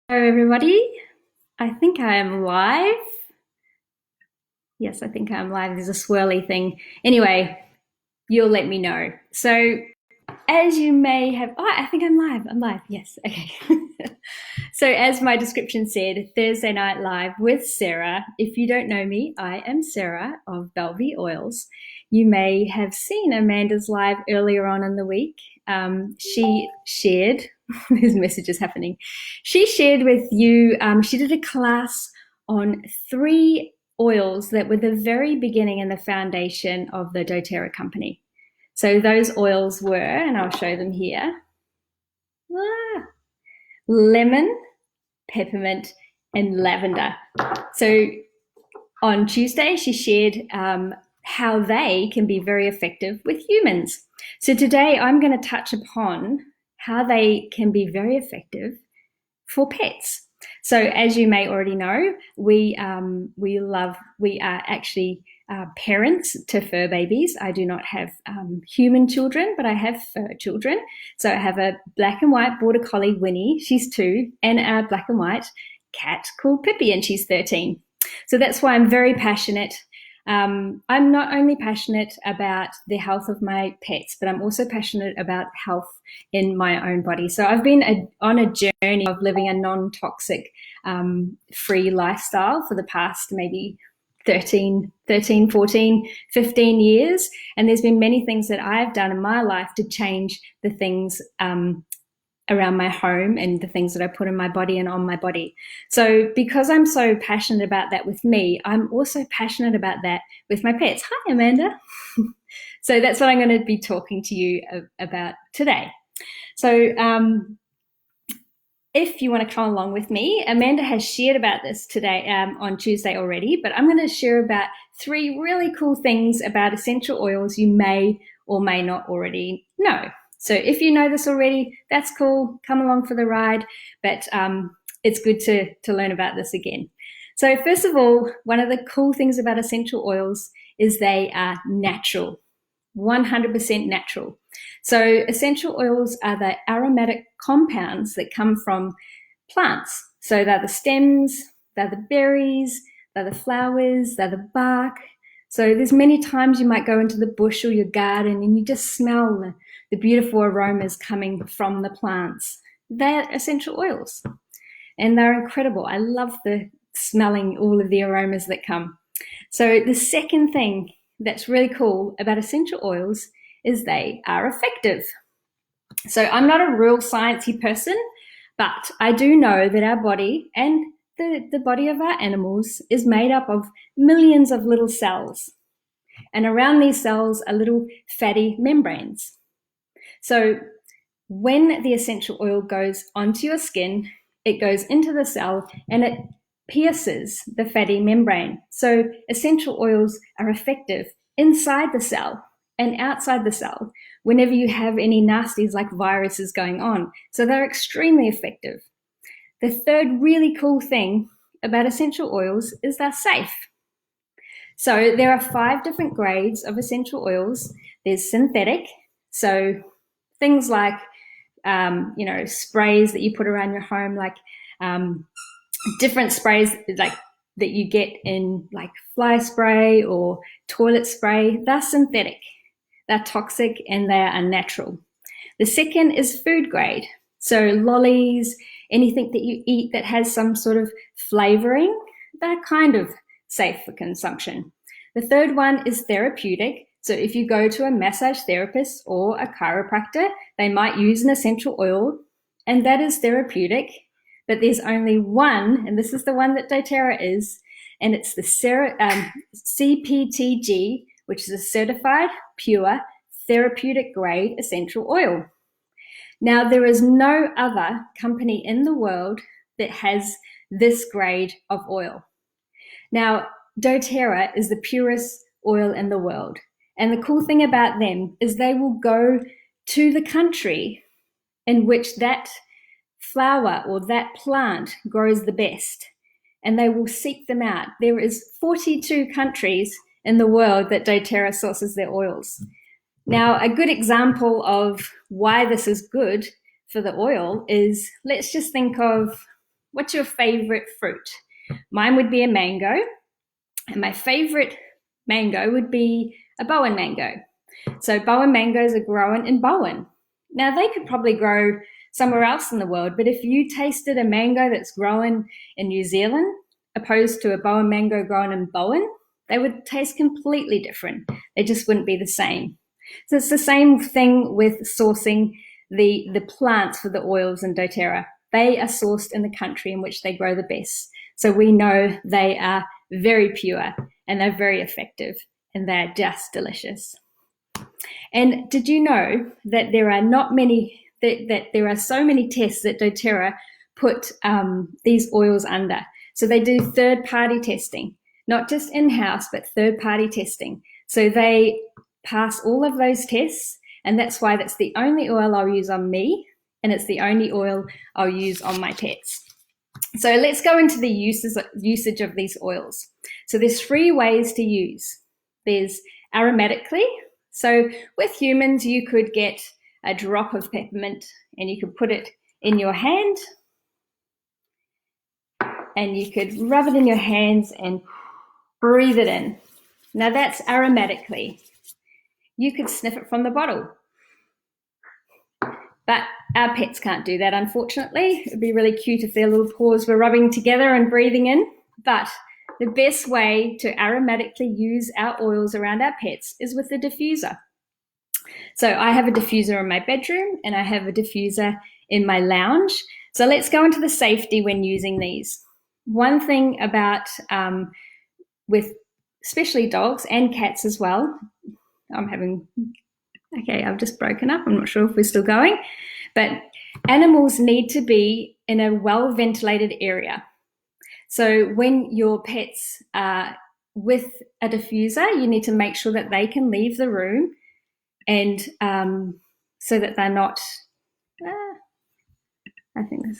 Hello, everybody. I think I am live. Yes, I think I'm live. There's a swirly thing. Anyway, you'll let me know. So, as you may have, I think I'm live. I'm live. Yes. Okay. So, as my description said, Thursday Night Live with Sarah. If you don't know me, I am Sarah of Belvie Oils. You may have seen Amanda's live earlier on in the week. She shared, there's messages happening. She shared with you, she did a class on 3 oils that were the very beginning and the foundation of the doTERRA company. So those oils were, and I'll show them here, lemon, peppermint, and lavender. So on Tuesday, she shared how they can be very effective with humans. So today I'm going to touch upon how they can be very effective for pets. So as you may already know, we are actually parents to fur babies. I do not have human children, but I have fur children. So I have a black and white border collie, Winnie, she's 2, and a black and white cat called Pippi, and she's 13. So that's why I'm very passionate. I'm not only passionate about the health of my pets, but I'm also passionate about health in my own body. So I've been on a journey of living a non-toxic, free lifestyle for the past maybe 13, 14, 15 years. And there's been many things that I've done in my life to change the things around my home and the things that I put in my body and on my body. So because I'm so passionate about that with me, I'm also passionate about that with my pets. Hi, Amanda. So that's what I'm going to be talking to you about today. So if you want to come along with me, Amanda has shared about this today on Tuesday already, but I'm going to share about 3 really cool things about essential oils you may or may not already know. So if you know this already, that's cool. Come along for the ride, but it's good to learn about this again. So first of all, one of the cool things about essential oils is they are natural, 100% natural. So essential oils are the aromatic compounds that come from plants. So they're the stems, they're the berries, they're the flowers, they're the bark. So there's many times you might go into the bush or your garden and you just smell the beautiful aromas coming from the plants. They're essential oils and they're incredible. I love the smelling all of the aromas that come. So the second thing that's really cool about essential oils is they are effective. So I'm not a real sciencey person, but I do know that our body and the body of our animals is made up of millions of little cells. And around these cells are little fatty membranes. So when the essential oil goes onto your skin, it goes into the cell and it pierces the fatty membrane. So essential oils are effective inside the cell and outside the cell whenever you have any nasties like viruses going on. So they're extremely effective. The third really cool thing about essential oils is they're safe. So there are 5 different grades of essential oils. There's synthetic, so things like sprays that you put around your home, like different sprays like that you get in like fly spray or toilet spray. They're synthetic, they're toxic, and they are unnatural. The second is food grade. So lollies, anything that you eat that has some sort of flavoring, they're kind of safe for consumption. The third one is therapeutic. So if you go to a massage therapist or a chiropractor, they might use an essential oil, and that is therapeutic. But there's only one, and this is the one that doTERRA is, and it's the CPTG, which is a certified pure therapeutic grade essential oil. Now, there is no other company in the world that has this grade of oil. Now, doTERRA is the purest oil in the world. And the cool thing about them is they will go to the country in which that flower or that plant grows the best, and they will seek them out. There is 42 countries in the world that doTERRA sources their oils. Now, a good example of why this is good for the oil is, let's just think of What's your favorite fruit? Mine would be a mango, and my favorite mango would be a Bowen mango. So Bowen mangoes are grown in Bowen. Now they could probably grow somewhere else in the world, but if you tasted a mango that's grown in New Zealand opposed to a Bowen mango grown in Bowen, they would taste completely different. They just wouldn't be the same. So it's the same thing with sourcing the plants for the oils in doTERRA. They are sourced in the country in which they grow the best. So we know they are very pure and they're very effective and they're just delicious. And did you know that there are not many, that there are so many tests that doTERRA put these oils under? So they do third-party testing, not just in-house, but third-party testing. So they pass all of those tests, and that's why that's the only oil I'll use on me, and it's the only oil I'll use on my pets. So let's go into the usage of these oils. So there's 3 ways to use. There's aromatically. So with humans, you could get a drop of peppermint and you could put it in your hand and you could rub it in your hands and breathe it in. Now that's aromatically. You could sniff it from the bottle. But our pets can't do that, unfortunately. It'd be really cute if their little paws were rubbing together and breathing in. But the best way to aromatically use our oils around our pets is with a diffuser. So I have a diffuser in my bedroom and I have a diffuser in my lounge. So let's go into the safety when using these. One thing about with especially dogs and cats as well, I've just broken up. I'm not sure if we're still going, but animals need to be in a well-ventilated area. So when your pets are with a diffuser, you need to make sure that they can leave the room and so that they're not, I think this.